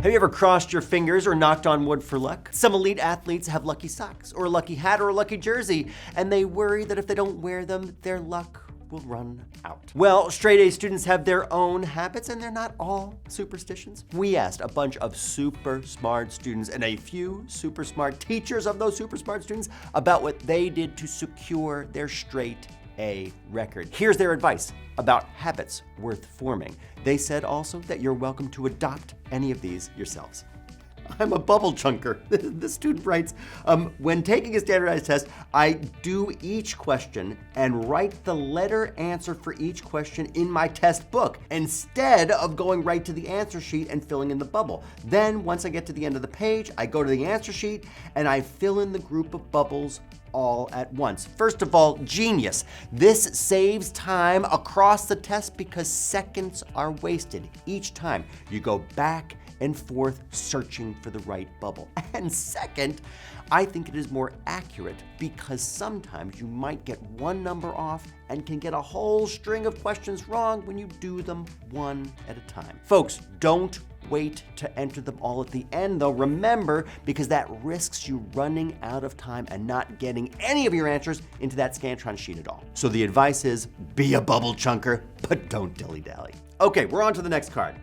Have you ever crossed your fingers or knocked on wood for luck? Some elite athletes have lucky socks or a lucky hat or a lucky jersey, and they worry that if they don't wear them, their luck will run out. Well, straight A students have their own habits, and they're not all superstitions. We asked a bunch of super smart students and a few super smart teachers of those super smart students about what they did to secure their straight A record. Here's their advice about habits worth forming. They said also that you're welcome to adopt any of these yourselves. I'm a bubble chunker. The student writes, when taking a standardized test, I do each question and write the letter answer for each question in my test book instead of going right to the answer sheet and filling in the bubble. Then once I get to the end of the page, I go to the answer sheet and I fill in the group of bubbles all at once. First of all, genius. This saves time across the test because seconds are wasted each time you go back and forth searching for the right bubble. And second, I think it is more accurate because sometimes you might get one number off and can get a whole string of questions wrong when you do them one at a time. Folks, don't wait to enter them all at the end though. Remember, because that risks you running out of time and not getting any of your answers into that Scantron sheet at all. So the advice is be a bubble chunker, but don't dilly-dally. Okay, we're on to the next card.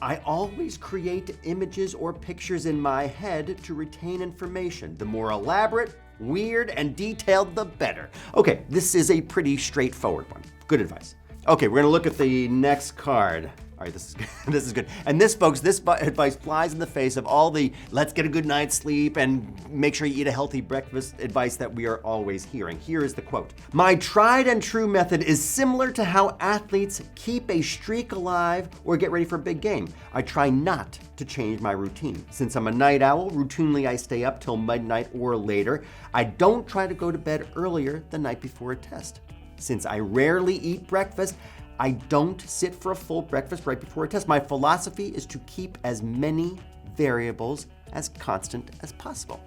I always create images or pictures in my head to retain information. The more elaborate, weird, and detailed, the better. Okay, this is a pretty straightforward one. Good advice. Okay, we're gonna look at the next card. All right, this is good. And this, folks, this advice flies in the face of all the let's get a good night's sleep and make sure you eat a healthy breakfast advice that we are always hearing. Here is the quote. My tried and true method is similar to how athletes keep a streak alive or get ready for a big game. I try not to change my routine. Since I'm a night owl, routinely I stay up till midnight or later. I don't try to go to bed earlier the night before a test. Since I rarely eat breakfast, I don't sit for a full breakfast right before a test. My philosophy is to keep as many variables as constant as possible.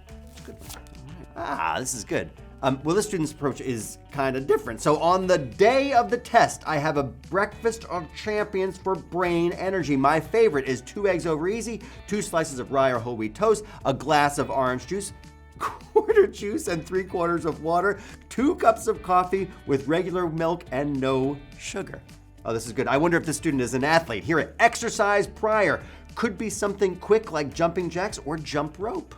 That's a good one. This is good. Well, this student's approach is kind of different. So on the day of the test, I have a breakfast of champions for brain energy. My favorite is 2 eggs over easy, 2 slices of rye or whole wheat toast, a glass of orange juice, quarter juice and 3/4 of water, 2 cups of coffee with regular milk and no sugar. Oh, this is good. I wonder if this student is an athlete. Here, exercise prior. Could be something quick like jumping jacks or jump rope.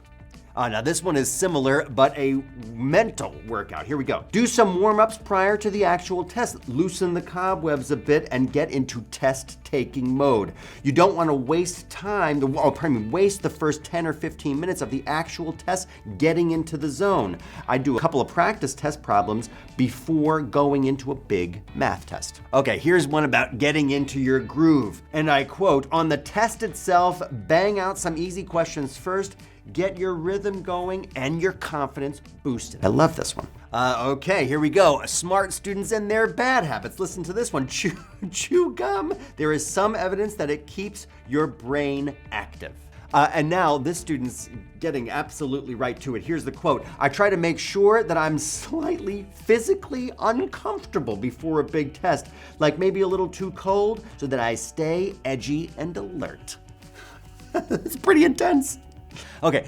Now this one is similar, but a mental workout. Here we go. Do some warm-ups prior to the actual test. Loosen the cobwebs a bit and get into test-taking mode. You don't want to waste time, waste the first 10 or 15 minutes of the actual test getting into the zone. I do a couple of practice test problems before going into a big math test. Okay, here's one about getting into your groove. And I quote, on the test itself, bang out some easy questions first, get your rhythm going and your confidence boosted. I love this one. Okay, here we go. Smart students and their bad habits. Listen to this one. Chew gum. There is some evidence that it keeps your brain active. And now this student's getting absolutely right to it. Here's the quote. I try to make sure that I'm slightly physically uncomfortable before a big test, like maybe a little too cold, so that I stay edgy and alert. It's pretty intense. Okay,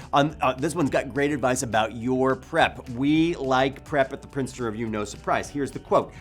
this one's got great advice about your prep. We like prep at the Princeton Review, no surprise. Here's the quote.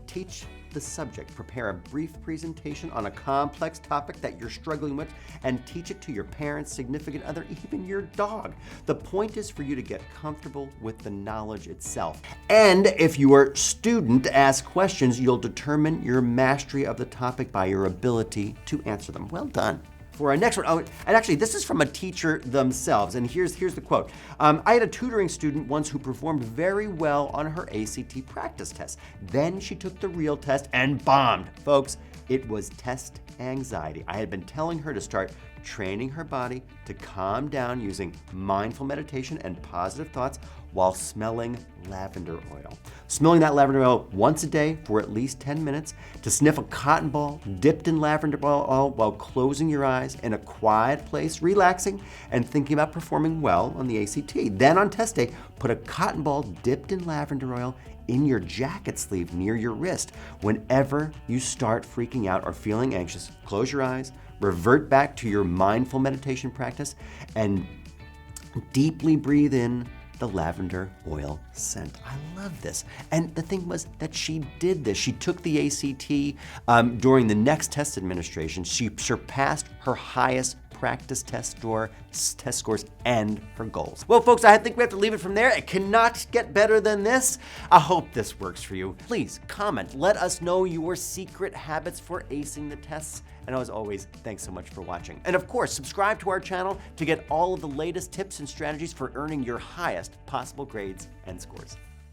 Teach the subject. Prepare a brief presentation on a complex topic that you're struggling with and teach it to your parents, significant other, even your dog. The point is for you to get comfortable with the knowledge itself. And if your student asks questions, you'll determine your mastery of the topic by your ability to answer them. Well done. For our next one, and actually this is from a teacher themselves, and here's the quote. I had a tutoring student once who performed very well on her ACT practice test. Then she took the real test and bombed. Folks, it was test anxiety. I had been telling her to start training her body to calm down using mindful meditation and positive thoughts while smelling lavender oil. Smelling that lavender oil once a day for at least 10 minutes, to sniff a cotton ball dipped in lavender oil while closing your eyes in a quiet place, relaxing, and thinking about performing well on the ACT. Then on test day, put a cotton ball dipped in lavender oil in your jacket sleeve near your wrist. Whenever you start freaking out or feeling anxious, close your eyes, revert back to your mindful meditation practice and deeply breathe in the lavender oil scent. I love this. And the thing was that she did this. She took the ACT during the next test administration. She surpassed her highest practice test scores and her goals. Well, folks, I think we have to leave it from there. It cannot get better than this. I hope this works for you. Please comment. Let us know your secret habits for acing the tests. And as always, thanks so much for watching. And of course, subscribe to our channel to get all of the latest tips and strategies for earning your highest possible grades and scores.